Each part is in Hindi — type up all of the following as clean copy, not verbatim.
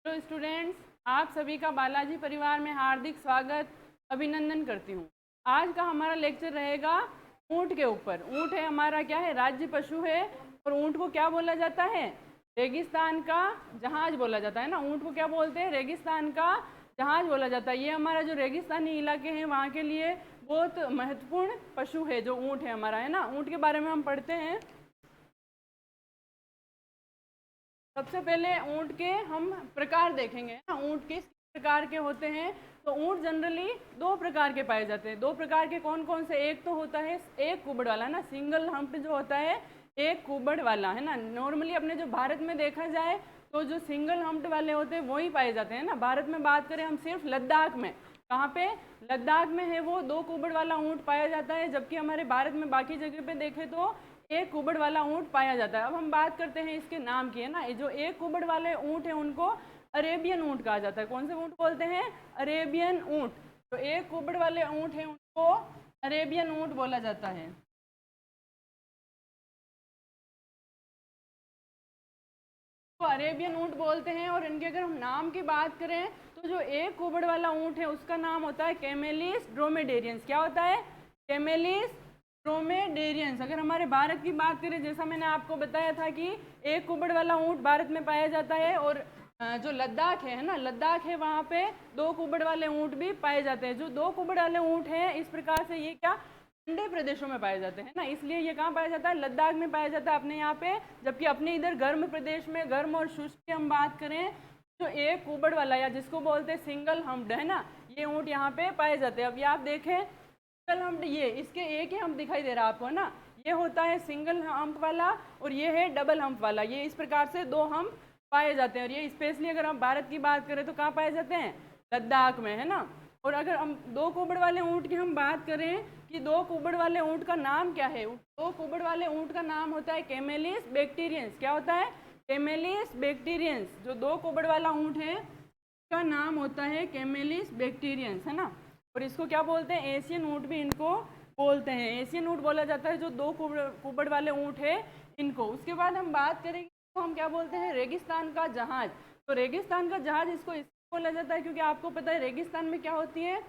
हेलो स्टूडेंट्स, आप सभी का बालाजी परिवार में हार्दिक स्वागत अभिनंदन करती हूँ। आज का हमारा लेक्चर रहेगा ऊँट के ऊपर। ऊँट है हमारा क्या है, राज्य पशु है। और ऊँट को क्या बोला जाता है, रेगिस्तान का जहाज बोला जाता है ना। ऊँट को क्या बोलते हैं, रेगिस्तान का जहाज बोला जाता है। ये हमारा जो रेगिस्तानी इलाके हैं वहाँ के लिए बहुत महत्वपूर्ण पशु है जो ऊँट है हमारा, है ना। ऊँट के बारे में हम पढ़ते हैं। सबसे पहले ऊँट के हम प्रकार देखेंगे ना, ऊँट किस प्रकार के होते हैं। तो ऊँट जनरली दो प्रकार के पाए जाते हैं। दो प्रकार के कौन कौन से, एक तो होता है एक कुबड़ वाला ना, सिंगल हम्प जो होता है एक कुबड़ वाला, है ना। नॉर्मली अपने जो भारत में देखा जाए तो जो सिंगल हम्प वाले होते हैं वही पाए जाते हैं ना। भारत में बात करें हम सिर्फ लद्दाख में, कहाँ पे, लद्दाख में है वो दो कुबड़ वाला ऊँट पाया जाता है। जबकि हमारे भारत में बाकी जगह पे देखें तो एक कुबड़ वाला ऊँट पाया जाता है। अब हम बात करते हैं इसके नाम की, है ना। ये जो एक कुबड़ वाले ऊँट है उनको अरेबियन ऊँट कहा जाता है। कौन से ऊँट बोलते हैं, अरेबियन ऊँट। तो एक कुबड़ वाले ऊँट है उनको अरेबियन ऊँट बोला जाता है। तो अरेबियन ऊँट बोलते हैं। और इनके अगर हम नाम की बात करें तो जो एक कुबड़ वाला ऊँट है उसका नाम होता है कैमेलिस ड्रोमेडेरियंस। क्या होता है, कैमेलिस ड्रोमेडेरियंस। अगर हमारे भारत की बात करें, जैसा मैंने आपको बताया था कि एक कुबड़ वाला ऊँट भारत में पाया जाता है। और जो लद्दाख है ना, लद्दाख है वहाँ पे दो कुबड़ वाले ऊँट भी पाए जाते हैं। जो दो कुबड़ वाले ऊँट हैं इस प्रकार से ये क्या ठंडे प्रदेशों में पाए जाते हैं ना, इसलिए ये कहाँ पाया जाता है, लद्दाख में पाया जाता है अपने यहाँ पे। जबकि अपने इधर गर्म प्रदेश में, गर्म और शुष्क की हम बात करें तो एक कुबड़ वाला या जिसको बोलते हैं सिंगल हम्प्ड, है ना, ये ऊँट यहाँ पे पाए जाते हैं। अब ये आप देखें सिंगल हम्प्ड, ये इसके एक ही हम्प दिखाई दे रहा है आपको ना, ये होता है सिंगल हम्प वाला और ये है डबल हम्प वाला। ये इस प्रकार से दो हम्प पाए जाते हैं। और ये स्पेशली अगर हम भारत की बात करें तो कहाँ पाए जाते हैं, लद्दाख में, है ना। और अगर हम दो कुबड़ वाले ऊँट की हम बात करें कि दो कुबड़ वाले ऊँट का नाम क्या है, दो कुबड़ वाले ऊँट का नाम होता है कैमेलिस बैक्टीरियंस। क्या होता है, कैमेलिस बैक्टीरियंस। जो दो कुबड़ वाला ऊँट है उसका नाम होता है कैमेलिस बैक्टीरियंस, है ना। और इसको क्या बोलते हैं, एशियन ऊँट भी इनको बोलते हैं। एशियन ऊँट बोला जाता है जो दो कुबड़ वाले ऊँट है इनको। उसके बाद हम बात करेंगे तो हम क्या बोलते हैं, रेगिस्तान का जहाज। तो रेगिस्तान का जहाज इसको बोला जाता है क्योंकि आपको पता है रेगिस्तान में क्या होती है,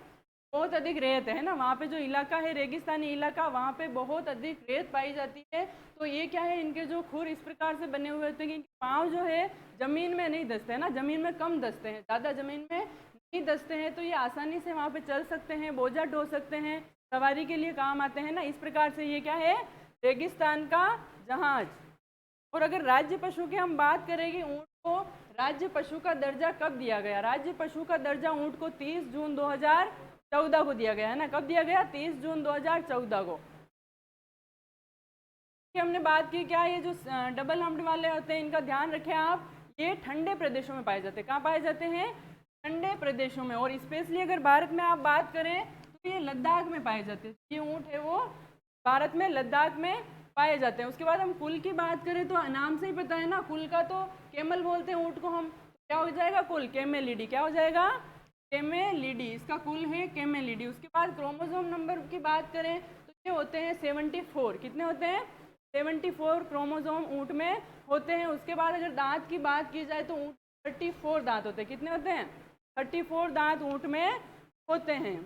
बहुत अधिक रेत है ना। वहाँ पे जो इलाका है रेगिस्तानी इलाका, वहाँ पे बहुत अधिक रेत पाई जाती है। तो ये क्या है, इनके जो खुर इस प्रकार से बने हुए होते हैं कि इनके पाँव जो है ज़मीन में नहीं धंसते हैं ना, ज़मीन में कम धंसते हैं, ज़्यादा ज़मीन में नहीं धंसते हैं। तो ये आसानी से वहाँ पे चल सकते हैं, बोझा ढो सकते हैं, सवारी के लिए काम आते हैं ना। इस प्रकार से ये क्या है, रेगिस्तान का जहाज। और अगर राज्य पशु की हम बात करेंगे, ऊँट को राज्य पशु का दर्जा कब दिया गया, राज्य पशु का दर्जा ऊँट को 30 जून 2014 को दिया गया, है ना। कब दिया गया, 30 जून 2014 को। हमने बात की क्या, ये जो डबल हम्प्ड वाले होते हैं इनका ध्यान रखें आप, ये ठंडे प्रदेशों में पाए जाते हैं। कहाँ पाए जाते हैं, ठंडे प्रदेशों में। और स्पेशली अगर भारत में आप बात करें तो ये लद्दाख में पाए जाते हैं। ये ऊँट है वो भारत में लद्दाख में पाए जाते हैं। उसके बाद हम कुल की बात करें तो नाम से ही पता है ना, कुल का तो कैमल बोलते हैं ऊँट को हम। क्या हो जाएगा, कुल कैमेलिडी। क्या हो जाएगा, कैमेलिडी, इसका कुल है कैमेलिडी। उसके बाद क्रोमोसोम नंबर की बात करें तो ये होते हैं 74। कितने होते हैं, 74 क्रोमोसोम ऊँट में होते हैं। उसके बाद अगर दांत की बात की जाए तो ऊँट 34 दांत होते हैं। कितने होते हैं, 34 दांत ऊँट में होते हैं।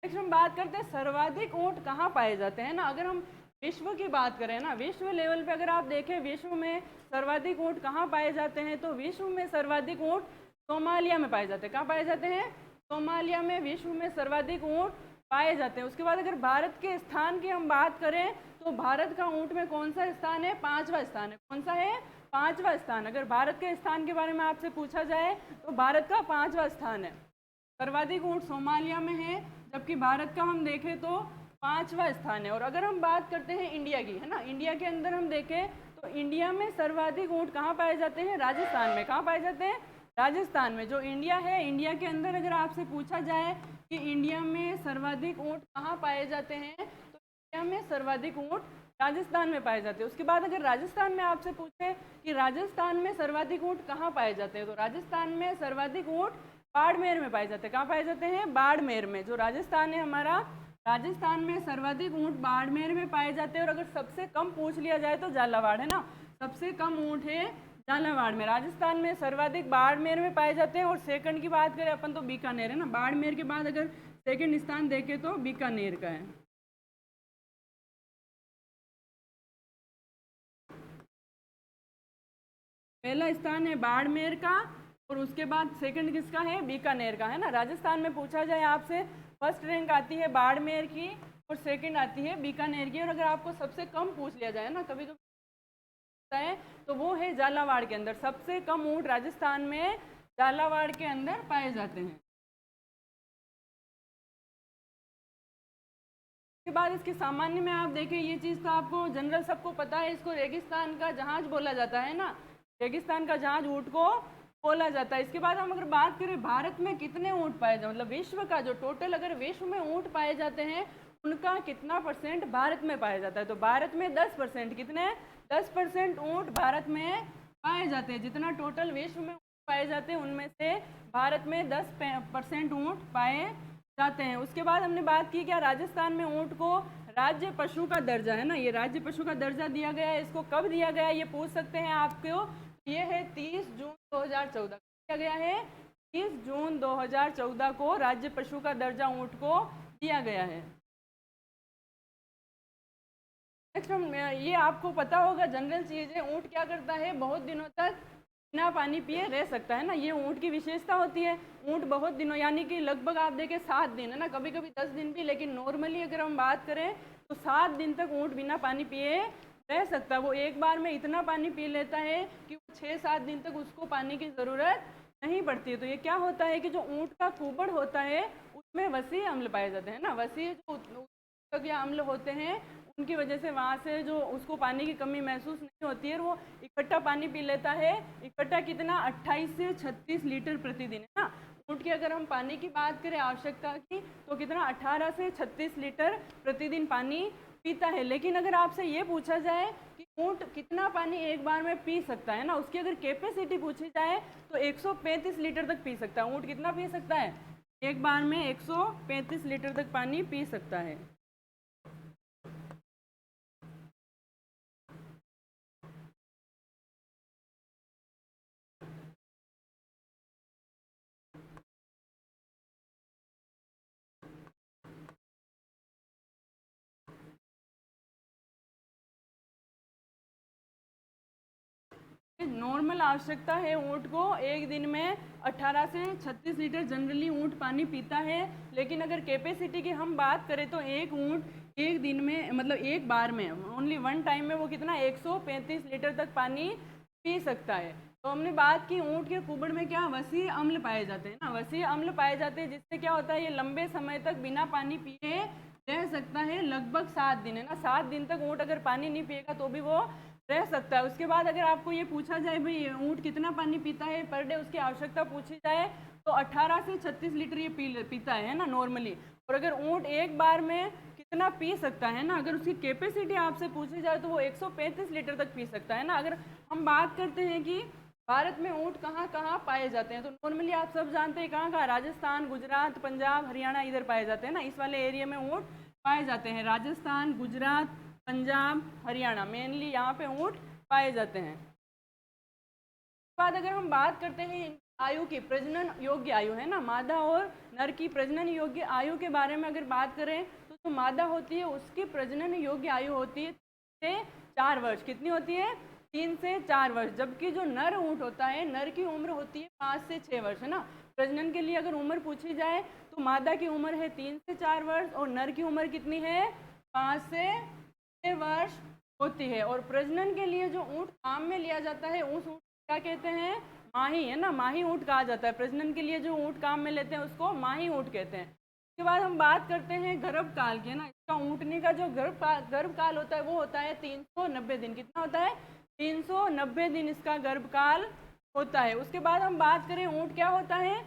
नेक्स्ट हम बात करते हैं सर्वाधिक ऊँट कहाँ पाए जाते हैं ना। अगर हम विश्व की बात करें ना, विश्व लेवल पे अगर आप देखें विश्व में सर्वाधिक ऊँट कहाँ पाए जाते हैं, तो विश्व में सर्वाधिक ऊँट सोमालिया में पाए जाते हैं। कहाँ पाए जाते हैं, सोमालिया में विश्व में सर्वाधिक ऊँट पाए जाते हैं। उसके बाद अगर भारत के स्थान की हम बात करें तो भारत का ऊँट में कौन सा स्थान है, 5वां स्थान है। कौन सा है, 5वां स्थान। अगर भारत के स्थान के बारे में आपसे पूछा जाए तो भारत का 5वां स्थान है। सर्वाधिक ऊँट सोमालिया में है, जबकि भारत का हम देखें तो 5वां स्थान है। और अगर हम बात करते हैं इंडिया की, है ना, इंडिया के अंदर हम देखें तो इंडिया में सर्वाधिक ऊँट कहाँ पाए जाते हैं, राजस्थान में। कहाँ पाए जाते हैं, राजस्थान में। जो इंडिया है, इंडिया के अंदर अगर आपसे पूछा जाए कि इंडिया में सर्वाधिक ऊँट कहाँ पाए जाते हैं, तो इंडिया में सर्वाधिक ऊँट राजस्थान में पाए जाते हैं। उसके बाद अगर राजस्थान में आपसे पूछे कि राजस्थान में सर्वाधिक ऊँट कहाँ पाए जाते हैं, तो राजस्थान में सर्वाधिक ऊँट बाड़मेर में पाए जाते हैं। कहाँ पाए जाते हैं, बाड़मेर में। जो राजस्थान है हमारा, राजस्थान में सर्वाधिक ऊँट बाड़मेर में पाए जाते हैं। और अगर सबसे कम पूछ लिया जाए तो झालावाड़, है ना, सबसे कम ऊँट है झालावाड़ में। राजस्थान में सर्वाधिक बाड़मेर में पाए जाते हैं। और सेकंड की बात करें अपन तो बीकानेर है ना, बाड़मेर के बाद अगर सेकंड स्थान देखें तो बीकानेर का है। पहला स्थान है बाड़मेर का और उसके बाद सेकंड किसका है, बीकानेर का है ना। राजस्थान में पूछा जाए आपसे, फर्स्ट रैंक आती है बाड़मेर की और सेकंड आती है बीकानेर की। और अगर आपको सबसे कम पूछ लिया जाए ना, कभी कभी है तो वो है झालावाड़ के अंदर। सबसे कम ऊँट राजस्थान में झालावाड़ के अंदर पाए जाते हैं। उसके बाद इसके सामान्य में आप देखें, ये चीज़ तो आपको जनरल सबको पता है, इसको रेगिस्तान का जहाज बोला जाता है ना, रेगिस्तान का जहाज ऊँट को बोला जाता है। इसके बाद हम अगर बात करें भारत में कितने ऊँट पाए जाते, मतलब विश्व का जो टोटल अगर विश्व में ऊँट पाए जाते हैं उनका कितना परसेंट भारत में पाया जाता है, तो भारत में 10%। कितने, 10% ऊँट भारत में पाए जाते हैं। जितना टोटल विश्व में पाए जाते हैं उनमें से भारत में 10% ऊँट पाए जाते हैं। उसके बाद हमने बात की क्या, राजस्थान में ऊँट को राज्य पशु का दर्जा है ना, ये राज्य पशु का दर्जा दिया गया है। इसको कब दिया गया ये पूछ सकते हैं आपको, ये है 30 जून 2014 दिया गया है। 30 जून 2014 को राज्य पशु का दर्जा ऊँट को दिया गया है। नेक्स्ट हम, ये आपको पता होगा जनरल चीज़ है, ऊँट क्या करता है, बहुत दिनों तक बिना पानी पिए रह सकता है ना, ये ऊँट की विशेषता होती है। ऊँट बहुत दिनों यानी कि लगभग आप देखें 7 दिन है ना, कभी कभी 10 दिन भी, लेकिन नॉर्मली अगर हम बात करें तो 7 दिन तक ऊँट बिना पानी पिए रह सकता है। वो एक बार में इतना पानी पी लेता है कि 6-7 दिन तक उसको पानी की ज़रूरत नहीं पड़ती है। तो ये क्या होता है कि जो ऊँट का कुबड़ होता है उसमें वसीय अम्ल पाए जाते हैं ना, वसीय जो अम्ल होते हैं उनकी वजह से वहाँ से जो उसको पानी की कमी महसूस नहीं होती है, वो इकट्ठा पानी पी लेता है। इकट्ठा कितना, 28 से 36 लीटर प्रतिदिन है ना। ऊँट की अगर हम पानी की बात करें आवश्यकता की, तो कितना, 18 से 36 लीटर प्रतिदिन पानी पीता है। लेकिन अगर आपसे ये पूछा जाए कि ऊँट कितना पानी एक बार में पी सकता है ना, उसकी अगर कैपेसिटी पूछी जाए तो 135 लीटर तक पी सकता है। ऊँट कितना पी सकता है, एक बार में 135 लीटर तक पानी पी सकता है। नॉर्मल आवश्यकता है ऊँट को एक दिन में 18 से 36 लीटर जनरली ऊँट पानी पीता है। लेकिन अगर कैपेसिटी की हम बात करें तो एक ऊँट एक दिन में, मतलब एक बार में, ओनली वन टाइम में वो कितना, 135 लीटर तक पानी पी सकता है। तो हमने बात की ऊँट के कुबड़ में क्या, वसीय अम्ल पाए जाते हैं ना, वसीय अम्ल पाए जाते हैं, जिससे क्या होता है ये लंबे समय तक बिना पानी पिए रह सकता है, लगभग 7 दिन है ना। 7 दिन तक ऊँट अगर पानी नहीं पिएगा तो भी वो रह सकता है। उसके बाद अगर आपको ये पूछा जाए भाई ऊँट कितना पानी पीता है पर डे, उसकी आवश्यकता पूछी जाए तो 18 से 36 लीटर ये पीता है ना नॉर्मली। और अगर ऊँट एक बार में कितना पी सकता है ना, अगर उसकी कैपेसिटी आपसे पूछी जाए तो वो 135 लीटर तक पी सकता है ना। अगर हम बात करते हैं कि भारत में ऊँट कहाँ कहाँ पाए जाते हैं, तो नॉर्मली आप सब जानते हैं कहाँ कहाँ, राजस्थान, गुजरात, पंजाब, हरियाणा, इधर पाए जाते हैं ना, इस वाले एरिया में ऊँट पाए जाते हैं। राजस्थान, गुजरात, पंजाब, हरियाणा, मेनली यहाँ पे ऊँट पाए जाते हैं। बाद अगर हम बात करते हैं आयु की, प्रजनन योग्य आयु है ना, मादा और नर की प्रजनन योग्य आयु के बारे में अगर बात करें तो जो मादा होती है उसकी प्रजनन योग्य आयु होती है 3 से 4 वर्ष। कितनी होती है, 3 से 4 वर्ष। जबकि जो नर ऊँट होता है, नर की उम्र होती है 5 से 6 वर्ष है ना। प्रजनन के लिए अगर उम्र पूछी जाए तो मादा की उम्र है 3 से 4 वर्ष और नर की उम्र कितनी है, 5 से 6 वर्ष होती है। और प्रजनन के लिए जो ऊँट काम में लिया जाता है उस ऊँट क्या कहते हैं, माही है ना, माही ऊँट कहा जाता है। प्रजनन के लिए जो ऊँट काम में लेते हैं उसको माही ऊँट कहते हैं। उसके बाद हम बात करते हैं गर्भकाल की, है ना। इसका ऊँटनी का जो गर्भकाल होता है वो होता है 390 दिन। कितना होता है, 390 दिन इसका गर्भकाल होता है। उसके बाद हम बात करें ऊँट क्या होता है,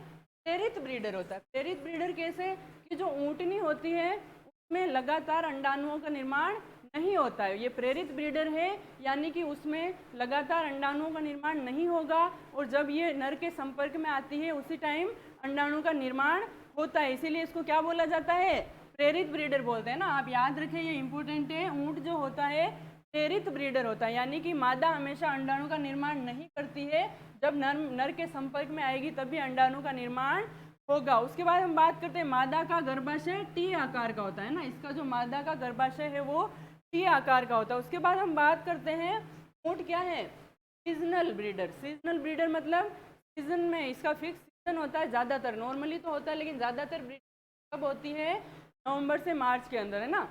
प्रेरित ब्रीडर होता है। प्रेरित ब्रीडर कैसे, कि जो ऊँटनी होती है उसमें लगातार अंडाणुओं का निर्माण नहीं होता है, ये प्रेरित ब्रीडर है, यानी कि उसमें लगातार अंडाणुओं का निर्माण नहीं होगा और जब ये नर के संपर्क में आती है उसी टाइम अंडाणु का निर्माण होता है, इसीलिए इसको क्या बोला जाता है, प्रेरित ब्रीडर बोलते हैं ना। आप याद रखें, ये इंपॉर्टेंट है। ऊँट जो होता है प्रेरित ब्रीडर होता है, यानी कि मादा हमेशा अंडाणु का निर्माण नहीं करती है, जब नर के संपर्क में आएगी तभी अंडाणु का निर्माण होगा। उसके बाद हम बात करते हैं मादा का गर्भाशय टी आकार का होता है ना, इसका जो मादा का गर्भाशय है वो टी आकार का होता है। उसके बाद हम बात करते हैं ऊँट क्या है, सीजनल ब्रीडर। सीजनल ब्रीडर मतलब सीजन में इसका फिक्स सीजन होता है, ज़्यादातर, नॉर्मली तो होता है लेकिन ज़्यादातर ब्रीडिंग कब होती है, नवंबर से मार्च के अंदर, है ना।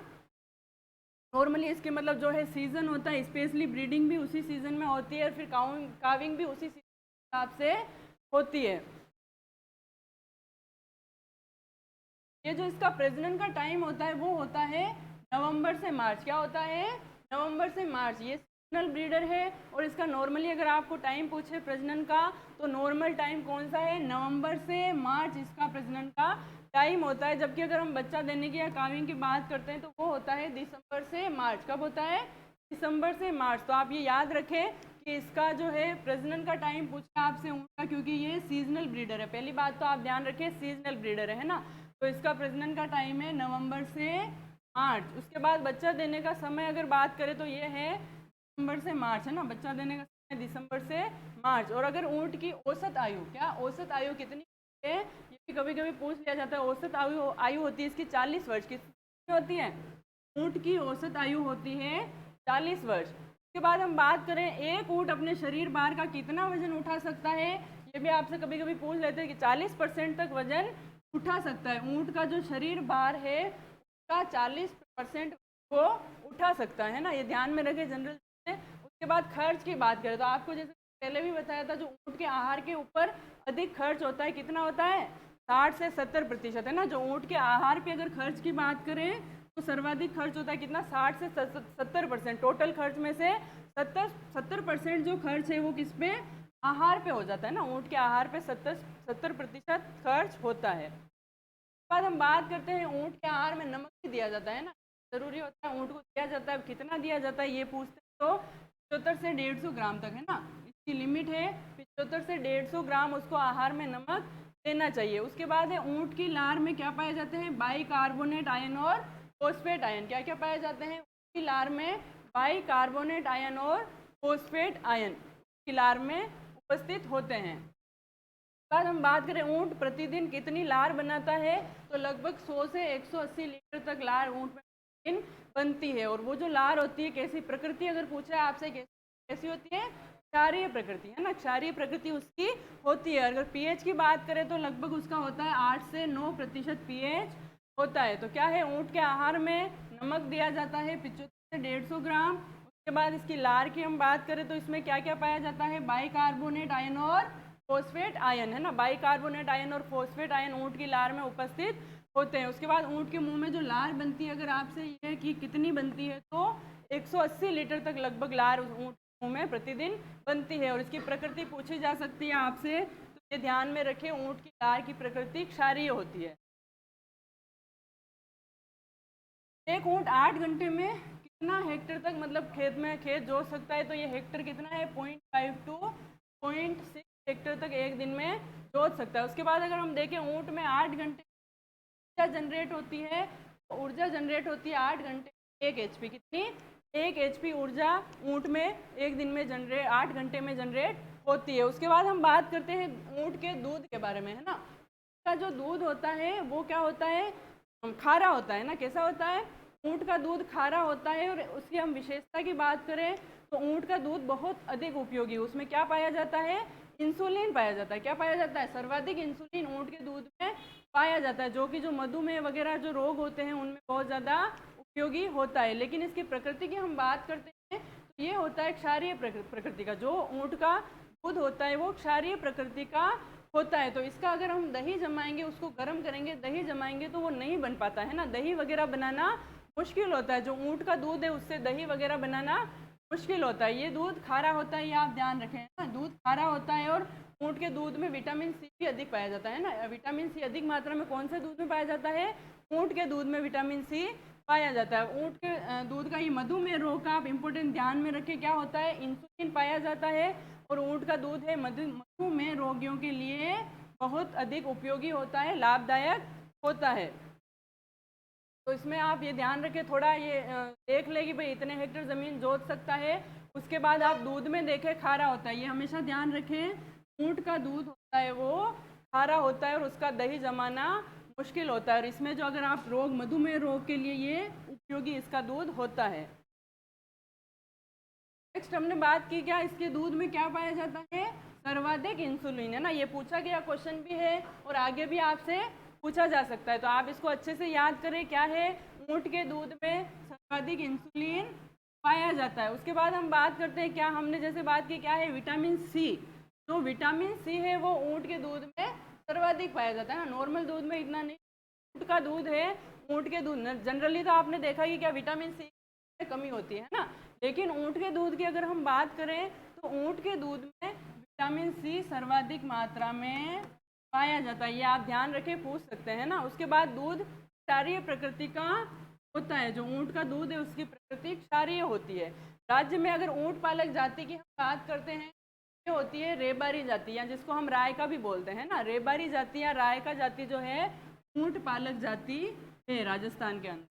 नॉर्मली इसके मतलब जो है सीजन होता है, स्पेशली ब्रीडिंग भी उसी सीजन में होती है और फिर काविंग भी उसी सीजन के हिसाब से होती है। ये जो इसका प्रजनन का टाइम होता है वो होता है नवंबर से मार्च। क्या होता है, नवंबर से मार्च। ये सीजनल ब्रीडर है और इसका नॉर्मली अगर आपको टाइम पूछे प्रजनन का तो नॉर्मल टाइम कौन सा है, नवंबर से मार्च इसका प्रजनन का टाइम होता है। जबकि अगर हम बच्चा देने की या काविंग की बात करते हैं तो वो होता है दिसंबर से मार्च। कब होता है, दिसंबर से मार्च। तो आप ये याद रखें कि इसका जो है प्रजनन का टाइम पूछा आपसे ऊँट का, क्योंकि ये सीजनल ब्रीडर है। पहली बात तो आप ध्यान रखें सीजनल ब्रीडर है ना, तो इसका प्रजनन का टाइम है नवंबर से मार्च। उसके बाद बच्चा देने का समय अगर बात करें तो ये है दिसंबर से मार्च, है ना, बच्चा देने का समय दिसंबर से मार्च। और अगर ऊँट की औसत आयु, क्या औसत आयु कितनी है, ये भी कभी कभी पूछ लिया जाता है। औसत आयु होती है इसकी 40 वर्ष की होती है, ऊँट की औसत आयु होती है 40 वर्ष। उसके बाद हम बात करें एक ऊँट अपने शरीर भार का कितना वजन उठा सकता है, ये भी आपसे कभी कभी पूछ लेते हैं कि 40% तक वजन उठा सकता है। ऊँट का जो शरीर भार है उसका 40% वो उठा सकता है ना, ये ध्यान में रखें जनरल में। उसके बाद खर्च की बात करें तो आपको जैसे पहले भी बताया था, जो ऊँट के आहार के ऊपर अधिक खर्च होता है, कितना होता है, 60 से 70% है ना। जो ऊँट के आहार पे अगर खर्च की बात करें तो सर्वाधिक खर्च होता है कितना, 60 से 70%। टोटल खर्च में से 70% जो खर्च है वो किस पे, आहार पे हो जाता है ना। ऊँट के आहार पे 70% खर्च होता है। उसके बाद हम बात करते हैं ऊँट के आहार में नमक भी दिया जाता है ना, ज़रूरी होता है, ऊँट को दिया जाता है। कितना दिया जाता है ये पूछते हैं तो 75 से 150 ग्राम तक, है ना, इसकी लिमिट है। 75 से 150 ग्राम उसको आहार में नमक देना चाहिए। उसके बाद है ऊँट की लार में क्या पाए जाते हैं, बाइकार्बोनेट आयन और फॉस्फेट आयन। क्या क्या पाए जाते हैं, ऊँट की लार में बाइकार्बोनेट आयन और फॉस्फेट आयन की लार में उपस्थित होते हैं। बाद हम बात करें ऊँट प्रतिदिन कितनी लार बनाता है, तो लगभग 100 से 180 लीटर तक लार ऊँट में प्रतिदिन बनती है। और वो जो लार होती है कैसी प्रकृति, अगर पूछा है आपसे कैसी होती है, क्षारीय प्रकृति, है ना, क्षारीय प्रकृति उसकी होती है। अगर पीएच की बात करें तो लगभग उसका होता है 8 से 9% पीएच होता है। तो क्या है, ऊँट के आहार में नमक दिया जाता है 75 से 150 ग्राम। उसके बाद इसकी लार की हम बात करें तो इसमें क्या क्या पाया जाता है, बाइकार्बोनेट आयन और फॉस्फेट आयन, है ना, बाइकार्बोनेट आयन और फॉस्फेट आयन ऊँट की लार में उपस्थित होते हैं। उसके बाद ऊँट के मुंह में जो लार बनती है, अगर आपसे ये कि कितनी बनती है तो 180 लीटर तक लगभग लार ऊँट के मुंह में प्रतिदिन बनती है। और इसकी प्रकृति पूछी जा सकती है आपसे, तो ये ध्यान में रखें, ऊँट की लार की प्रकृति क्षारीय होती है। एक ऊँट 8 घंटे में कितना हेक्टेयर तक मतलब खेत जोत सकता है, तो ये हेक्टेयर कितना है, 0.5 टू 0.6 हेक्टेयर तक एक दिन में जोत सकता है। उसके बाद अगर हम देखें ऊँट में 8 घंटे ऊर्जा जनरेट होती है, तो ऊर्जा जनरेट होती है 8 घंटे 1 HP, कितनी, 1 HP ऊर्जा ऊँट में एक दिन में 8 घंटे में जनरेट होती है। उसके बाद हम बात करते हैं ऊँट के दूध के बारे में, है ना। उसका जो दूध होता है वो क्या होता है, खारा होता है ना। कैसा होता है, ऊँट का दूध खारा होता है। और उसकी हम विशेषता की बात करें तो ऊँट का दूध बहुत अधिक उपयोगी, उसमें क्या पाया जाता है, इंसुलिन पाया जाता है। क्या पाया जाता है, सर्वाधिक इंसुलिन ऊँट के दूध में पाया जाता है, जो कि जो मधुमेह वगैरह जो रोग होते हैं उनमें बहुत ज़्यादा उपयोगी होता है। लेकिन इसकी प्रकृति की हम बात करते हैं तो ये होता है क्षारीय प्रकृति का। जो ऊँट का दूध होता है वो क्षारीय प्रकृति का होता है। तो इसका अगर हम दही जमाएंगे, उसको गर्म करेंगे, दही जमाएंगे तो वो नहीं बन पाता है ना, दही वगैरह बनाना मुश्किल होता है। जो ऊँट का दूध है उससे दही वगैरह बनाना मुश्किल होता है। ये दूध खारा होता है, ये आप ध्यान रखें ना, दूध खारा होता है। और ऊँट के दूध में विटामिन सी भी अधिक पाया जाता है ना। विटामिन सी अधिक मात्रा में कौन से दूध में पाया जाता है, ऊँट के दूध में विटामिन सी पाया जाता है। ऊँट के दूध का ये मधुमेह रोग का आप इम्पोर्टेंट ध्यान में रखें, क्या होता है, इंसुलिन पाया जाता है। और ऊँट का दूध है मधुमेह रोगियों के लिए बहुत अधिक उपयोगी होता है, लाभदायक होता है। तो इसमें आप ये ध्यान रखें, थोड़ा ये देख ले कि भाई इतने हेक्टेयर ज़मीन जोत सकता है। उसके बाद आप दूध में देखें खारा होता है, ये हमेशा ध्यान रखें। ऊँट का दूध होता है वो खारा होता है और उसका दही जमाना मुश्किल होता है। और इसमें जो अगर आप रोग, मधुमेह रोग के लिए ये उपयोगी इसका दूध होता है। नेक्स्ट हमने बात की क्या, इसके दूध में क्या पाया जाता है, सर्वाधिक इंसुलिन, है ना। ये पूछा गया क्वेश्चन भी है और आगे भी आपसे पूछा जा सकता है, तो आप इसको अच्छे से याद करें। क्या है, ऊँट के दूध में सर्वाधिक इंसुलिन पाया जाता है। उसके बाद हम बात करते हैं, क्या हमने जैसे बात की, क्या है, विटामिन सी। जो विटामिन सी है वो ऊँट के दूध में सर्वाधिक पाया जाता है ना, नॉर्मल दूध में इतना नहीं। ऊँट का दूध है, ऊँट के दूध जनरली तो आपने देखा कि क्या विटामिन सी में कमी होती है ना, लेकिन ऊँट के दूध की अगर हम बात करें तो ऊँट के दूध में विटामिन सी सर्वाधिक मात्रा में पाया जाता है। ये आप ध्यान रखें, पूछ सकते हैं ना। उसके बाद दूध क्षारीय प्रकृति का होता है, जो ऊँट का दूध है उसकी प्रकृति क्षारीय होती है। राज्य में अगर ऊँट पालक जाति की हम बात करते हैं, ये होती है रेबारी जाति, या जिसको हम राय का भी बोलते हैं ना। रेबारी जाति या राय का जाति जो है ऊँट पालक जाति है राजस्थान के अंदर।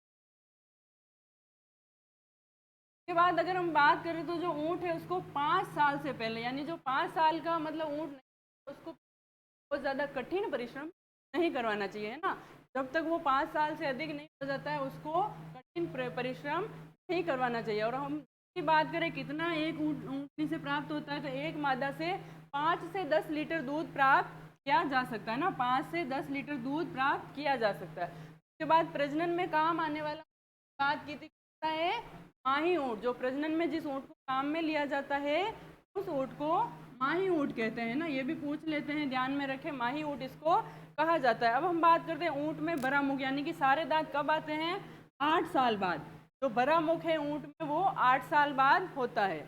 के बाद अगर हम बात करें तो जो ऊँट है उसको 5 साल से पहले, यानी जो 5 साल का मतलब ऊँट नहीं, उसको बहुत ज़्यादा कठिन परिश्रम नहीं करवाना चाहिए, है ना। जब तक वो 5 साल से अधिक नहीं हो जाता है उसको कठिन परिश्रम नहीं करवाना चाहिए। और हम की बात करें कितना एक ऊँटनी से प्राप्त होता है, तो एक मादा से 5 से 10 लीटर दूध प्राप्त किया जा सकता है ना, 5 से 10 लीटर दूध प्राप्त किया जा सकता है। उसके बाद प्रजनन में काम आने वाला बात की थी, है माही ऊँट। जो प्रजनन में जिस ऊँट को काम में लिया जाता है उस ऊँट को माही ऊँट कहते हैं ना, ये भी पूछ लेते हैं, ध्यान में रखें, माही ऊँट इसको कहा जाता है। अब हम बात करते हैं ऊँट में बड़ा मुख, यानी कि सारे दांत कब आते हैं, 8 साल बाद। जो बड़ा मुख है ऊँट में वो 8 साल बाद होता है।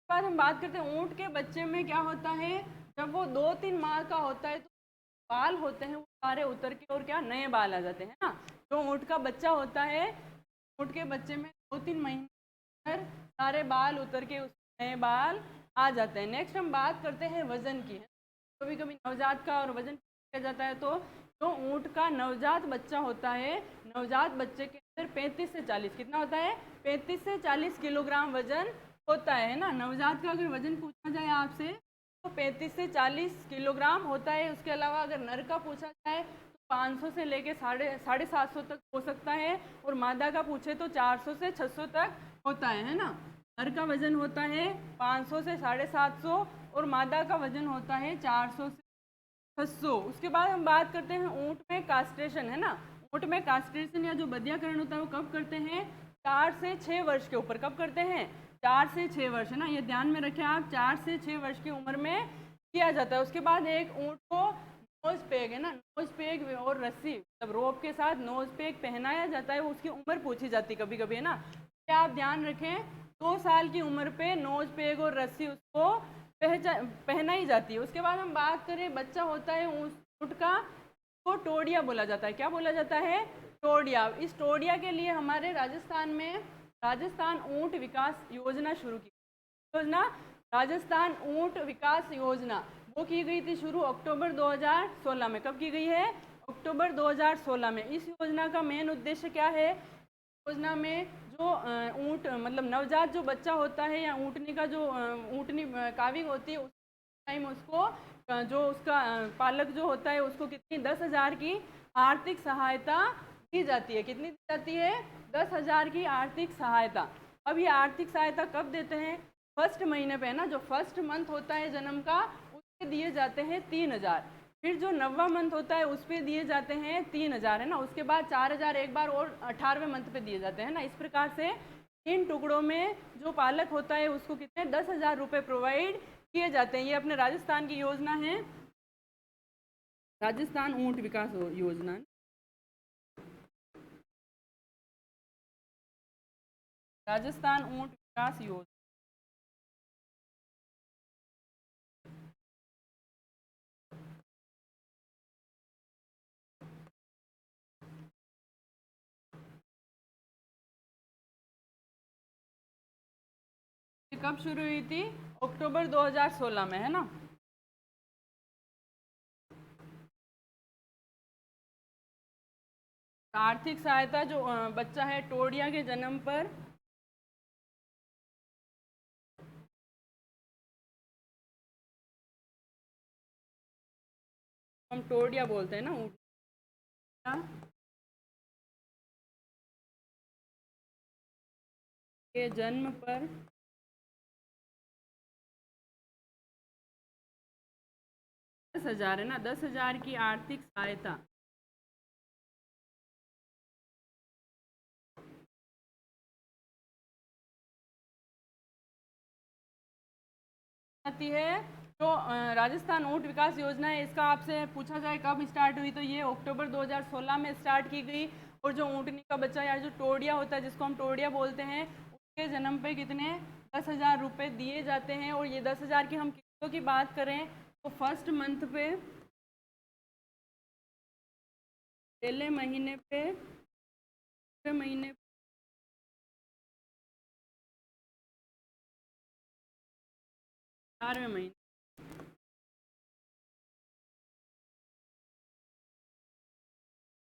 बाद हम बात करते हैं ऊँट के बच्चे में क्या होता है, जब वो 2-3 माह का होता है तो बाल होते हैं वो सारे उतर के और क्या नए बाल आ जाते हैं ना। जो ऊँट का बच्चा होता है, ऊँट के बच्चे में 2-3 महीने सारे बाल उतर के उस नए बाल आ जाते हैं। नेक्स्ट हम बात करते हैं वजन की, है। कभी कभी नवजात का और वजन किया जाता है, तो जो ऊँट का नवजात बच्चा होता है, नवजात बच्चे के अंदर 35 से 40 कितना होता है, 35 से 40 किलोग्राम वजन होता है ना। नवजात का अगर वजन पूछा जाए आपसे तो 35 से 40 किलोग्राम होता है। उसके अलावा अगर नर का पूछा जाए तो 500 से लेके 750 तक हो सकता है, और मादा का पूछे तो 400 से 600 तक होता है ना। नर का वजन होता है 500 से 750 और मादा का वजन होता है 400 से 600। उसके बाद हम बात करते हैं ऊँट में कास्ट्रेशन, है ना। ऊँट में कास्ट्रेशन या जो बधियाकरण होता है वो कब करते हैं, 4 से 6 वर्ष के ऊपर। कब करते हैं, 4 से 6 वर्ष, है ना, ये ध्यान में रखें आप, 4 से 6 वर्ष की उम्र में किया जाता है। उसके बाद एक ऊँट को नोज पेग, है ना, नोज पेग और रस्सी मतलब रोप के साथ नोज पेग पहनाया जाता है, उसकी उम्र पूछी जाती है कभी कभी, है ना। क्या आप ध्यान रखें, 2 साल की उम्र पे नोज पेग और रस्सी उसको पहनाई जाती है। उसके बाद हम बात करें बच्चा होता है ऊँट का, को टोडिया बोला जाता है। क्या बोला जाता है, टोडिया। इस टोडिया के लिए हमारे राजस्थान में राजस्थान ऊँट विकास योजना शुरू की योजना, राजस्थान ऊँट विकास योजना वो की गई थी शुरू अक्टूबर 2016 में। कब की गई है, अक्टूबर 2016 में। इस योजना का मेन उद्देश्य क्या है, योजना में जो ऊँट मतलब नवजात जो बच्चा होता है या ऊँटनी का जो ऊँटनी काविंग होती है उस टाइम उसको जो उसका पालक जो होता है उसको कितनी 10,000 की आर्थिक सहायता दी जाती है। कितनी दी जाती है, 10,000 की आर्थिक सहायता। अब ये आर्थिक सहायता कब देते हैं, फर्स्ट महीने पे, है ना। जो फर्स्ट मंथ होता है जन्म का उसके दिए जाते हैं 3,000, फिर जो 9वां मंथ होता है उस पर दिए जाते हैं 3,000, है ना। उसके बाद 4,000 एक बार और 18वें मंथ पे दिए जाते हैं ना। इस प्रकार से इन टुकड़ों में जो पालक होता है उसको कितने 10,000 रुपये प्रोवाइड किए जाते हैं। ये अपने राजस्थान की योजना है, राजस्थान ऊँट विकास योजना, राजस्थान ऊँट विकास योजना। कब शुरू हुई थी, अक्टूबर 2016 में, है ना। आर्थिक सहायता जो बच्चा है टोडिया के जन्म पर हम टोडिया बोलते हैं ना, ऊँट के जन्म पर 10,000 है ना, 10,000 की आर्थिक सहायता आती है। तो राजस्थान ऊँट विकास योजना है, इसका आपसे पूछा जाए कब स्टार्ट हुई, तो ये अक्टूबर 2016 में स्टार्ट की गई। और जो ऊँटनी का बच्चा या जो टोडिया होता है, जिसको हम टोडिया बोलते हैं, उसके जन्म पे कितने 10,000 रुपये दिए जाते हैं। और ये 10,000 की हम किस्तों की बात करें तो फर्स्ट मंथ पे, पहले महीने पे, दूसरे महीने, 4वें महीने,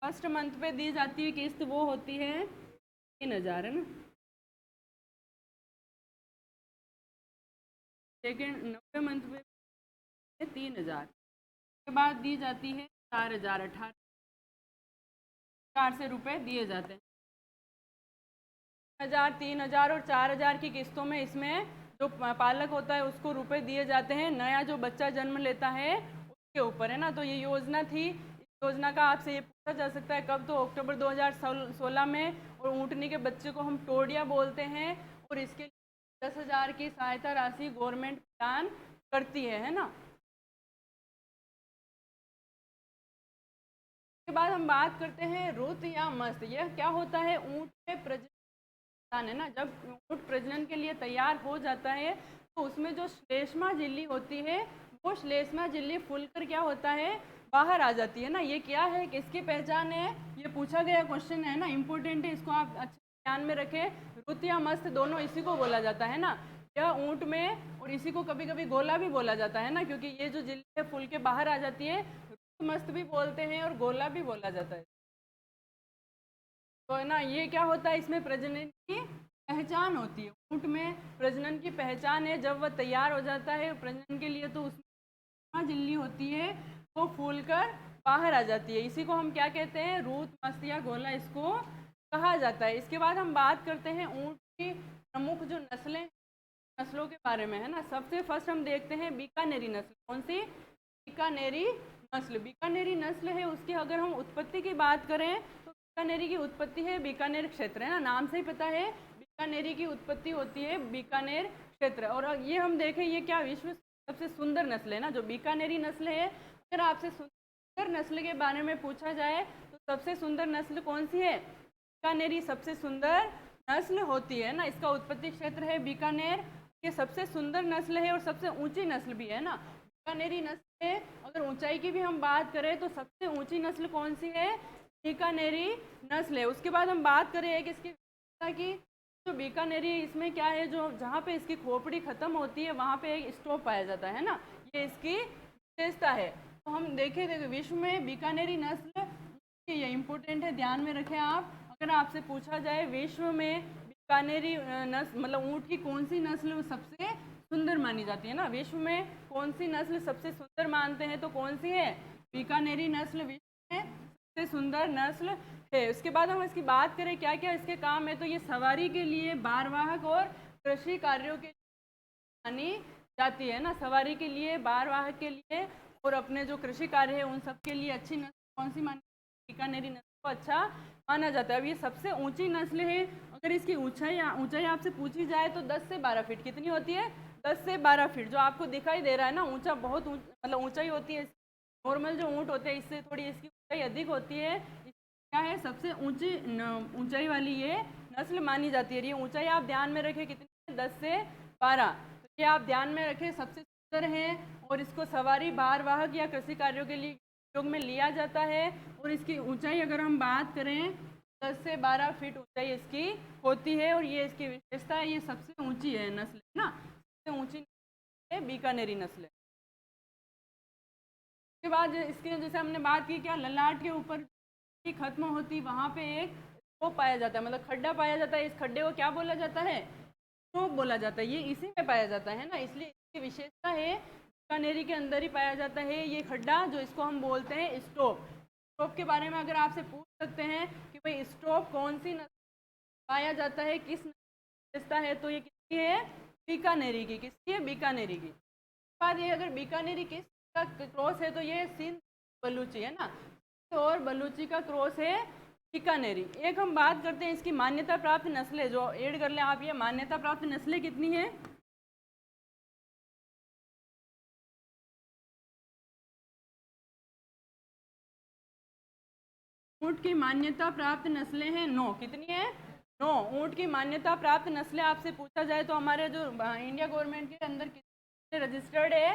फर्स्ट मंथ पे दी जाती है किस्त, वो होती है 3,000 है ना। सेकेंड 90 मंथ पे 3,000 के बाद दी जाती है 4,000, 18,000 से रुपए दिए जाते हैं। 1,000, 3,000 और 4,000 की किस्तों में इसमें जो पालक होता है उसको रुपए दिए जाते हैं, नया जो बच्चा जन्म लेता है उसके ऊपर, है ना। तो ये योजना थी। इस योजना का आपसे ये पूछा जा सकता है कब, तो अक्टूबर 2016 में। और ऊँटनी के बच्चे को हम टोडिया बोलते हैं। और इसके लिए 10,000 की सहायता राशि गवर्नमेंट प्रदान करती है ना। के बाद हम बात करते हैं रुत या मस्त। यह क्या होता है, ऊँट में प्रजनन है ना। जब ऊँट प्रजनन के लिए तैयार हो जाता है तो उसमें जो श्लेष्मा झिल्ली होती है, वो श्लेष्मा झिल्ली फूलकर क्या होता है, बाहर आ जाती है ना। ये क्या है, किसकी पहचान है, ये पूछा गया क्वेश्चन है ना, इंपॉर्टेंट है, इसको आप अच्छे ध्यान में रखें। रुत या मस्त दोनों इसी को बोला जाता है ना। यह ऊँट में, और इसी को कभी कभी गोला भी बोला जाता है ना, क्योंकि ये जो झिल्ली है फूल के बाहर आ जाती है। मस्त भी बोलते हैं और गोला भी बोला जाता है। तो है ना, ये क्या होता है, इसमें प्रजनन की पहचान होती है। ऊँट में प्रजनन की पहचान है, जब वह तैयार हो जाता है प्रजनन के लिए तो उसमें झिल्ली होती है, वो फूल कर बाहर आ जाती है। इसी को हम क्या कहते हैं, रूत, मस्त या गोला इसको कहा जाता है। इसके बाद हम बात करते हैं ऊँट की प्रमुख जो नस्लें, नस्लों के बारे में, है ना। सबसे फर्स्ट हम देखते हैं बीकानेरी नस्ल। कौन सी, बीकानेरी नस्ल। बीकानेरी नस्ल है, उसकी अगर हम उत्पत्ति की बात करें तो बीकानेरी की उत्पत्ति है बीकानेर क्षेत्र, है ना, नाम से ही पता है बीकानेरी की उत्पत्ति होती है बीकानेर क्षेत्र। और ये हम देखें, ये क्या विश्व सबसे सुंदर नस्ल है ना, जो बीकानेरी नस्ल है। अगर आपसे सुंदर नस्ल के बारे में पूछा जाए तो सबसे सुंदर नस्ल कौन सी है, बीकानेरी सबसे सुंदर नस्ल होती है ना। इसका उत्पत्ति क्षेत्र है बीकानेर, ये सबसे सुंदर नस्ल है और सबसे ऊंची नस्ल भी है ना, बीकानेरी नस्ल है। अगर ऊंचाई की भी हम बात करें तो सबसे ऊंची नस्ल कौन सी है, बीकानेरी नस्ल है। उसके बाद हम बात करें एक इसकी विशेषता की, जो बीकानेरी है इसमें क्या है, जो जहाँ पे इसकी खोपड़ी खत्म होती है वहाँ पे एक स्टॉप पाया जाता है ना, ये इसकी विशेषता है। तो हम देखें विश्व में बीकानेरी नस्ल, ये इंपॉर्टेंट है, ध्यान में रखें आप। अगर आपसे पूछा जाए विश्व में बीकानेरी नस्ल मतलब ऊँट की कौन सी नस्ल सबसे सुंदर मानी जाती है ना, विश्व में कौन सी नस्ल सबसे सुंदर मानते हैं तो कौन सी है, बीकानेरी नस्ल विश्व में सबसे सुंदर नस्ल है। उसके बाद हम इसकी बात करें क्या क्या इसके काम है, तो ये सवारी के लिए, भारवाहक और कृषि कार्यों के लिए मानी जाती है ना। सवारी के लिए, भारवाहक के लिए और अपने जो कृषि कार्य है उन सब के लिए अच्छी नस्ल कौन सी मानी, बीकानेरी नस्ल को अच्छा माना जाता है। अब ये सबसे ऊंची नस्ल है। अगर इसकी ऊंचाई आपसे पूछी जाए तो 10 से 12 फीट कितनी होती है, 10 से 12 फीट जो आपको दिखाई दे रहा है ना, ऊंचा बहुत मतलब ऊंचाई होती है। नॉर्मल जो ऊँट होते हैं इससे थोड़ी इसकी ऊंचाई अधिक होती है। क्या है, सबसे ऊंची ऊंचाई वाली ये नस्ल मानी जाती है। ये ऊंचाई आप ध्यान में रखें कितनी, 10 से 12, तो ये आप ध्यान में रखें, सबसे सुंदर है। और इसको सवारी, भारवाहक या कृषि कार्यों के लिए उपयोग में लिया जाता है। और इसकी ऊंचाई अगर हम बात करें 10 से 12 फीट ऊंचाई इसकी होती है। और ये इसकी विशेषता है, ये सबसे ऊंची है नस्ल है ना, सबसे ऊंची नस्ल है बीकानेरी नस्ल। उसके बाद इसके जैसे हमने बात की क्या, ललाट के ऊपर की खत्म होती वहाँ पे एक स्टॉप पाया जाता है, मतलब खड्डा पाया जाता है। इस खड्डे को क्या बोला जाता है? स्टॉप बोला जाता है। ये इसी में पाया जाता है ना, इसलिए इसकी विशेषता है बीकानेरी के अंदर ही पाया जाता है ये खड्डा, जो इसको हम बोलते हैं स्टॉप। स्टॉप के बारे में अगर आपसे पूछ सकते हैं कि भाई स्टॉप कौन सी नस्ल पाया जाता है, किस विशेषता है, तो ये किसकी है? बीकानेरी की। किसकी है? बीकानेरी की। बाद ये अगर बीकानेरी किस का क्रॉस है तो ये सिंध बलूची है ना, और बलूची का क्रॉस है बीकानेरी। एक हम बात करते हैं इसकी मान्यता प्राप्त नस्लें, जो ऐड कर लें आप, ये मान्यता प्राप्त नस्लें कितनी है? ऊँट की मान्यता प्राप्त नस्लें हैं 9। कितनी है? 9 ऊँट की मान्यता प्राप्त नस्लें आपसे पूछा जाए तो हमारे जो इंडिया गवर्नमेंट के अंदर कितने रजिस्टर्ड है?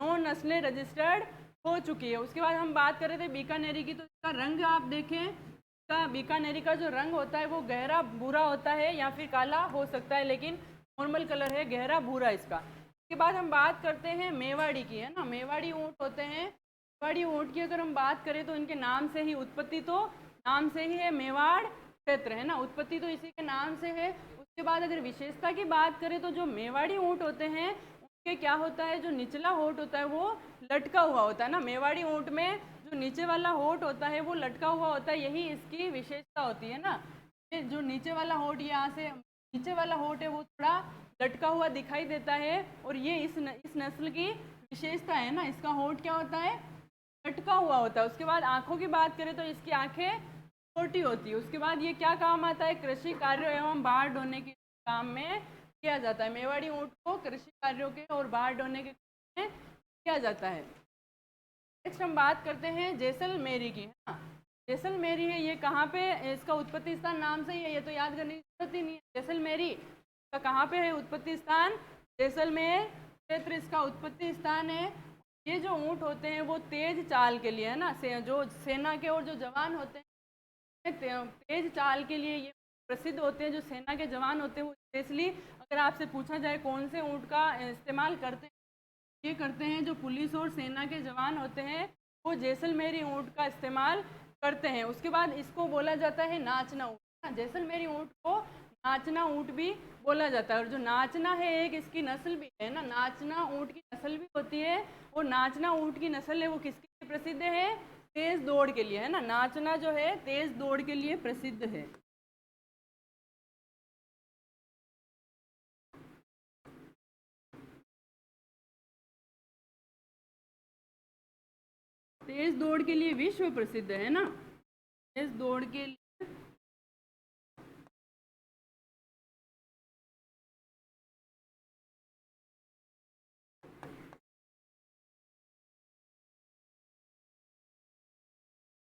9 नस्लें रजिस्टर्ड हो चुकी है। उसके बाद हम बात कर रहे थे बीकानेरी की, तो इसका रंग आप देखें, इसका बीकानेरी का जो रंग होता है वो गहरा भूरा होता है या फिर काला हो सकता है, लेकिन नॉर्मल कलर है गहरा भूरा इसका। उसके बाद हम बात करते हैं मेवाड़ी की, है ना। मेवाड़ी ऊँट होते हैं। मेवाड़ी ऊँट की अगर हम बात करें तो इनके नाम से ही उत्पत्ति, तो नाम से ही है मेवाड़ क्षेत्र, है ना, उत्पत्ति तो इसी के नाम से है। उसके बाद अगर विशेषता की बात करें तो जो मेवाड़ी ऊँट होते हैं उनके क्या होता है, जो निचला होठ होता है वो लटका हुआ होता है ना। मेवाड़ी ऊँट में जो नीचे वाला होठ होता है वो लटका हुआ होता है, यही इसकी विशेषता होती है ना। ये जो नीचे वाला होठ, यहाँ से नीचे वाला होठ है वो थोड़ा लटका हुआ दिखाई देता है, और ये इस नस्ल की विशेषता है ना। इसका होठ क्या होता है? लटका हुआ होता है। उसके बाद आंखों की बात करें तो इसकी आंखें छोटी होती है। उसके बाद ये क्या काम आता है? कृषि कार्यों एवं बाढ़ ढोने के काम में किया जाता है। मेवाड़ी ऊँट को कृषि कार्यों के और बाढ़ ढोने के काम में किया जाता है। नेक्स्ट हम बात करते हैं जैसलमेरी की, है ना। जैसलमेरी है, ये कहाँ पे? इसका उत्पत्ति स्थान नाम से ही है, ये तो याद करने की जरूरत ही नहीं है। जैसलमेरी का कहाँ पे है उत्पत्ति स्थान? जैसलमेर क्षेत्र इसका उत्पत्ति स्थान है। ये जो ऊँट होते हैं वो तेज चाल के लिए, है ना, जो सेना के और जो जवान होते हैं तेज चाल के लिए ये प्रसिद्ध होते हैं। जो सेना के जवान होते हैं वो स्पेशली, अगर आपसे पूछा जाए कौन से ऊँट का इस्तेमाल करते हैं, ये करते हैं जो पुलिस और सेना के जवान होते हैं वो जैसलमेरी ऊँट का इस्तेमाल करते हैं। उसके बाद इसको बोला जाता है नाचना ऊँट। जैसलमेरी ऊँट को नाचना ऊँट भी बोला जाता है। और जो नाचना है एक इसकी नस्ल भी है ना, नाचना ऊँट की नस्ल भी होती है। और नाचना ऊँट की नस्ल है वो किसके लिए प्रसिद्ध है? तेज दौड़ के लिए, है ना। नाचना जो है तेज दौड़ के लिए प्रसिद्ध है। तेज दौड़ के लिए विश्व प्रसिद्ध है ना, तेज दौड़ के लिए।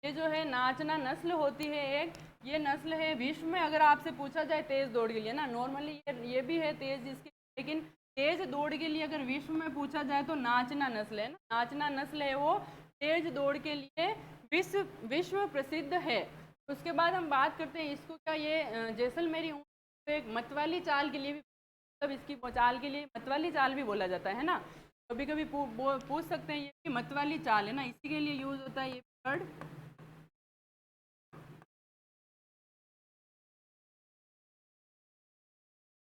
ये जो है नाचना नस्ल होती है एक, ये नस्ल है विश्व में, अगर आपसे पूछा जाए तेज दौड़ के लिए ना, नॉर्मली ये भी है तेज जिसकी, लेकिन तेज दौड़ के लिए अगर विश्व में पूछा जाए तो नाचना नस्ल है ना। नाचना नस्ल है वो तेज दौड़ के लिए विश्व विश्व प्रसिद्ध है। उसके बाद हम बात करते हैं इसको, क्या ये जैसलमेरी ऊँट एक मतवाली चाल के लिए भी, मतलब इसकी चाल के लिए मतवाली चाल भी बोला जाता है ना। कभी कभी पूछ सकते हैं ये कि मतवाली चाल है ना, इसी के लिए यूज होता है ये वर्ड।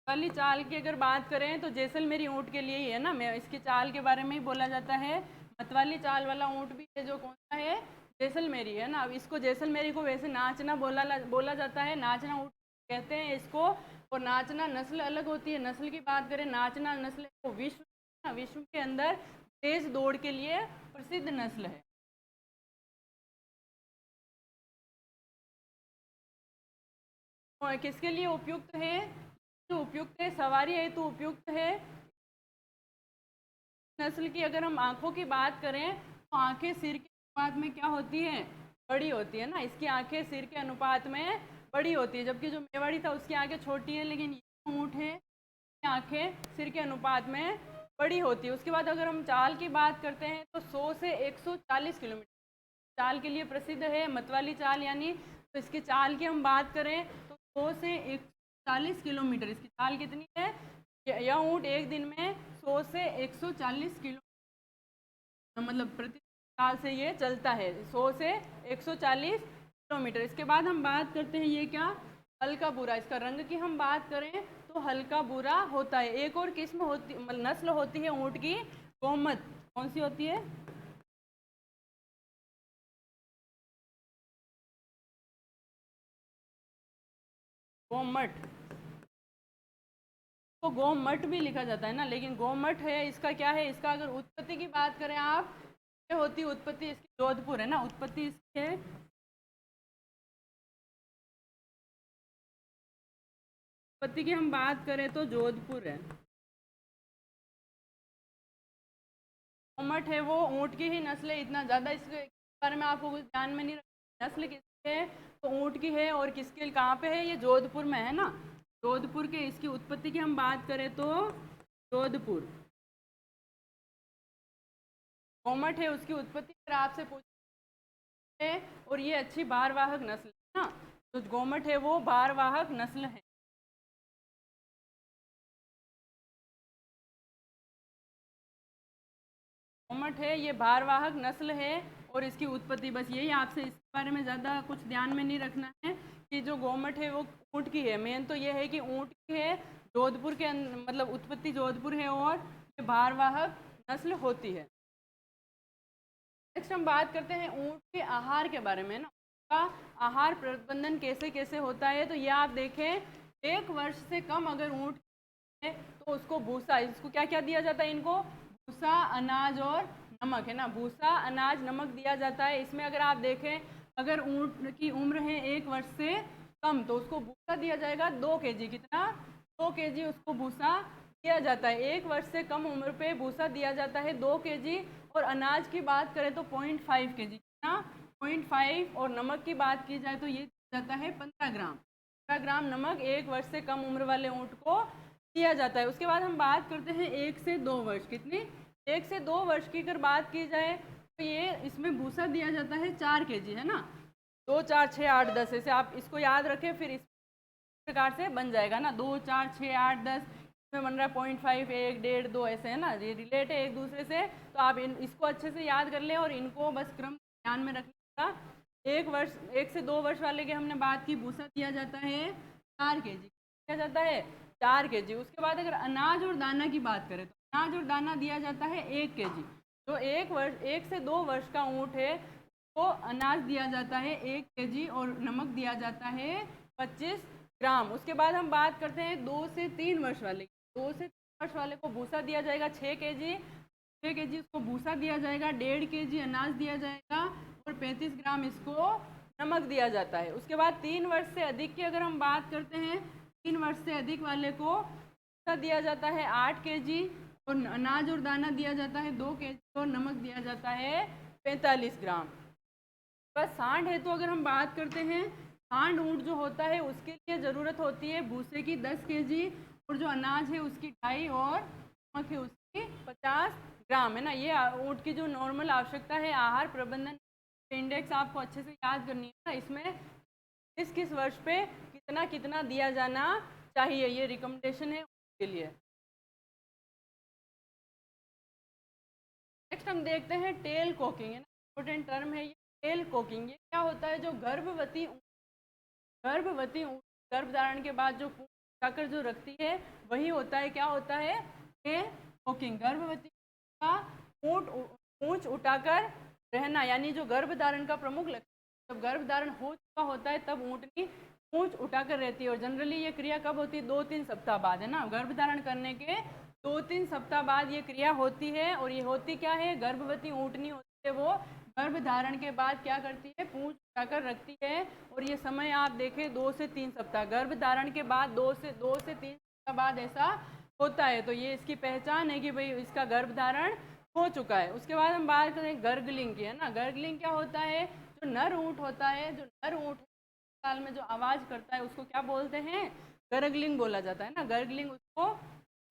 वाली चाल की अगर बात करें तो जैसलमेरी ऊँट के लिए ही है ना, मैं इसकी चाल के बारे में ही बोला जाता है। मतवाली चाल वाला ऊँट भी है जो कौन सा है? जैसलमेरी, है ना। अब इसको जैसलमेरी को वैसे नाचना बोला जाता है, नाचना ऊँट कहते हैं इसको। और नाचना नस्ल अलग होती है। नस्ल की बात करें, नाचना नस्ल को विश्व के अंदर तेज दौड़ के लिए प्रसिद्ध नस्ल है। और किसके लिए उपयुक्त है? जो उपयुक्त है, सवारी है तो उपयुक्त है। नस्ल की अगर हम आंखों की बात करें तो आंखें सिर के अनुपात में क्या होती है? बड़ी होती है ना। इसकी आंखें सिर के अनुपात में बड़ी होती है, जबकि जो मेवाड़ी था उसकी आंखें छोटी है, लेकिन ये ऊँट है आंखें सिर के अनुपात में बड़ी होती है। उसके बाद अगर हम चाल की बात करते हैं तो 100 से 140 किलोमीटर चाल के लिए प्रसिद्ध है, मतवाली चाल यानी। तो इसकी चाल की हम बात करें तो 100 से 140 किलोमीटर इसकी चाल कितनी है? यह ऊँट एक दिन में 100 से 140 किलो, मतलब प्रति साल से ये चलता है 100 से 140 किलोमीटर। इसके बाद हम बात करते हैं ये क्या, हल्का भूरा। इसका रंग की हम बात करें तो हल्का भूरा होता है। एक और किस्म होती, नस्ल होती है ऊँट की गोमत। कौन सी होती है? गोमट। तो गोमट भी लिखा जाता है ना, लेकिन गोमट है इसका क्या है, इसका अगर उत्पत्ति की बात करें आप, ये होती है उत्पत्ति इसकी जोधपुर है ना, उत्पत्ति इसकी है उत्पत्ति की हम बात करें तो जोधपुर है। गोमट है वो ऊँट की ही नस्ल है, इतना ज़्यादा इसके बारे में आपको कुछ ध्यान में नहीं रखना। नस्ल किसकी है तो ऊँट की है, और किसके कहाँ पे है, ये जोधपुर में है ना, जोधपुर के। इसकी उत्पत्ति की हम बात करें तो जोधपुर। गोमट है उसकी उत्पत्ति अगर आपसे पूछे, और ये अच्छी भारवाहक नस्ल है ना, तो गोमट है वो भारवाहक नस्ल है। गोमट है ये भारवाहक नस्ल है, और इसकी उत्पत्ति बस यही, आपसे इसके बारे में ज़्यादा कुछ ध्यान में नहीं रखना है कि जो गोमट है वो ऊँट की है। मेन तो ये है कि ऊँट की है, जोधपुर के मतलब उत्पत्ति जोधपुर है, और ये भारवाहक नस्ल होती है। नेक्स्ट हम बात करते हैं ऊँट के आहार के बारे में ना, का आहार प्रबंधन कैसे कैसे होता है। तो ये आप देखें, 1 वर्ष से कम अगर ऊँट है तो उसको भूसा, इसको क्या क्या दिया जाता है, इनको भूसा, अनाज और नमक है ना, भूसा, अनाज, नमक दिया जाता है। इसमें अगर आप देखें, अगर ऊँट की उम्र है 1 वर्ष से कम तो उसको भूसा दिया जाएगा 2 केजी। कितना? 2 केजी उसको भूसा दिया जाता है। 1 वर्ष से कम उम्र पे भूसा दिया जाता है 2 केजी, और अनाज की बात करें तो 0.5 केजी। कितना? 0.5। और नमक की बात की जाए तो ये दिया जाता है 15 ग्राम। 15 ग्राम नमक 1 वर्ष से कम उम्र वाले ऊँट को दिया जाता है। उसके बाद हम बात करते हैं 1 से 2 वर्ष। कितनी? 1 से 2 वर्ष की अगर बात की जाए तो ये इसमें भूसा दिया जाता है 4 केजी है ना, 2, 4, 6, 8, 10, ऐसे आप इसको याद रखें, फिर इस प्रकार से बन जाएगा ना, 2, 4, 6, 8, 10, इसमें बन रहा है 0.5, 1, 1.5, 2, ऐसे है ना, ये रिलेट है एक दूसरे से। तो आप इसको अच्छे से याद कर लें, और इनको बस क्रम ध्यान में रखिएगा। 1 से 2 वर्ष वाले की हमने बात की, भूसा दिया जाता है 4 केजी। दिया जाता है 4 केजी। उसके बाद अगर अनाज और दाना की बात करें तो अनाज और दाना दिया जाता है 1 केजी। जो 1 से 2 वर्ष का ऊँट है तो अनाज दिया जाता है 1 केजी, और नमक दिया जाता है 25 ग्राम। उसके बाद हम बात करते हैं 2 से 3 वर्ष वाले। 2 से 3 वर्ष वाले को भूसा दिया जाएगा 6 केजी। 6 केजी उसको भूसा दिया जाएगा, 1.5 केजी अनाज दिया जाएगा, और 35 ग्राम इसको नमक दिया जाता है। उसके बाद 3 वर्ष से अधिक की अगर हम बात करते हैं, 3 वर्ष से अधिक वाले को भूसा दिया जाता है 8 केजी, और अनाज और दाना दिया जाता है 2 केजी, और नमक दिया जाता है 45 ग्राम। बस सांड है तो अगर हम बात करते हैं, सांड ऊँट जो होता है उसके लिए ज़रूरत होती है भूसे की 10 केजी, और जो अनाज है उसकी 2.5, और नमक है उसकी 50 ग्राम है ना। ये ऊँट की जो नॉर्मल आवश्यकता है आहार प्रबंधन इंडेक्स आपको अच्छे से याद करनी है ना। इसमें किस किस वर्ष पे कितना कितना दिया जाना चाहिए, ये रिकमेंडेशन है उसके लिए। नेक्स्ट हम देखते हैं टेल कोकिंग है ना, इम्पोर्टेंट टर्म है ये टेल कोकिंग। ये क्या होता है, जो गर्भवती गर्भ धारण के बाद जो पूंछ उठाकर जो रखती है वही होता है, क्या होता है, टेल कोकिंग। गर्भवती का पूंछ उठाकर रहना, यानी जो गर्भ धारण का प्रमुख लक्षण, जब गर्भ धारण हो चुका होता है तब ऊँटनी पूंछ उठाकर रहती है। और जनरली ये क्रिया कब होती है, 2-3 सप्ताह बाद है ना, गर्भ धारण करने के 2-3 सप्ताह बाद ये क्रिया होती है। और ये होती क्या है, गर्भवती ऊँटनी होती है वो गर्भ धारण के बाद क्या करती है, पूंछ उठाकर रखती है। और ये समय आप देखें 2 से 3 सप्ताह, गर्भ धारण के बाद 2 से 3 सप्ताह बाद ऐसा होता है। तो ये इसकी पहचान है कि भाई इसका गर्भ धारण हो चुका है। उसके बाद हम बात करें गर्गलिंग की है ना। गर्गलिंग क्या होता है, जो नर ऊँट होता है, जो नर ऊँट काल में जो आवाज़ करता है उसको क्या बोलते हैं, गर्गलिंग बोला जाता है ना, गर्गलिंग उसको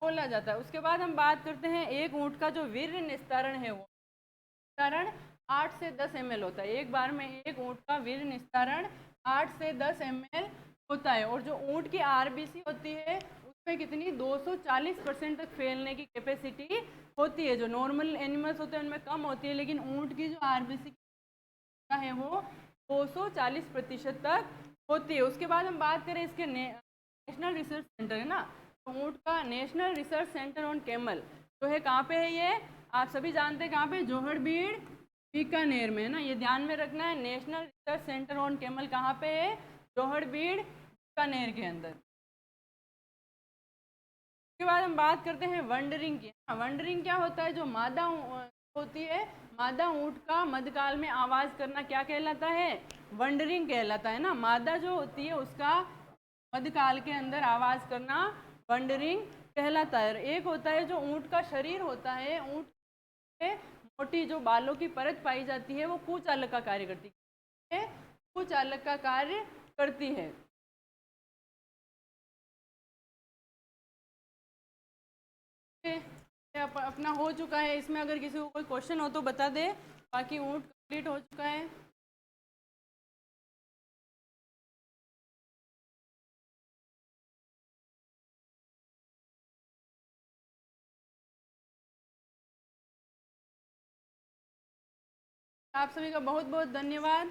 बोला जाता है। उसके बाद हम बात करते हैं एक ऊँट का जो वीर्य निस्तारण है, वो निस्तारण 8 से 10 ml होता है। एक बार में एक ऊँट का वीर्य निस्तारण 8 से 10 ml होता है। और जो ऊँट की आरबीसी होती है उसमें कितनी 240% तक फैलने की कैपेसिटी होती है। जो नॉर्मल एनिमल्स होते हैं उनमें कम होती है, लेकिन ऊँट की जो आरबीसी है वो 240% तक होती है। उसके बाद हम बात करें इसके नेशनल रिसर्च सेंटर है ना, तो ऊँट का national research centre on camel जो है कहाँ पे है, ये आप सभी जानते हैं कहाँ पे, जोहड़बीड़ बीकानेर में है ना, ये ध्यान में रखना है। National research centre on camel कहाँ पे है, जोहड़बीड़ बीकानेर के अंदर। उसके बाद हम बात करते हैं वंडरिंग की। वंडरिंग क्या होता है, जो मादा होती है, मादा ऊँट का मध्यकाल में आवाज़ करना क्या कहलाता है, वंडरिंग कहलाता है ना। मादा जो होती है उसका मध्यकाल के अंदर आवाज़ करना वंडरिंग कहलाता है। एक होता है जो ऊँट का शरीर होता है, ऊँट पे मोटी जो बालों की परत पाई जाती है वो कुचालक का कार्य करती है, कुचालक का कार्य करती है। अपना हो चुका है, इसमें अगर किसी को कोई क्वेश्चन हो तो बता दे, बाकी ऊँट कंप्लीट हो चुका है। आप सभी का बहुत बहुत धन्यवाद।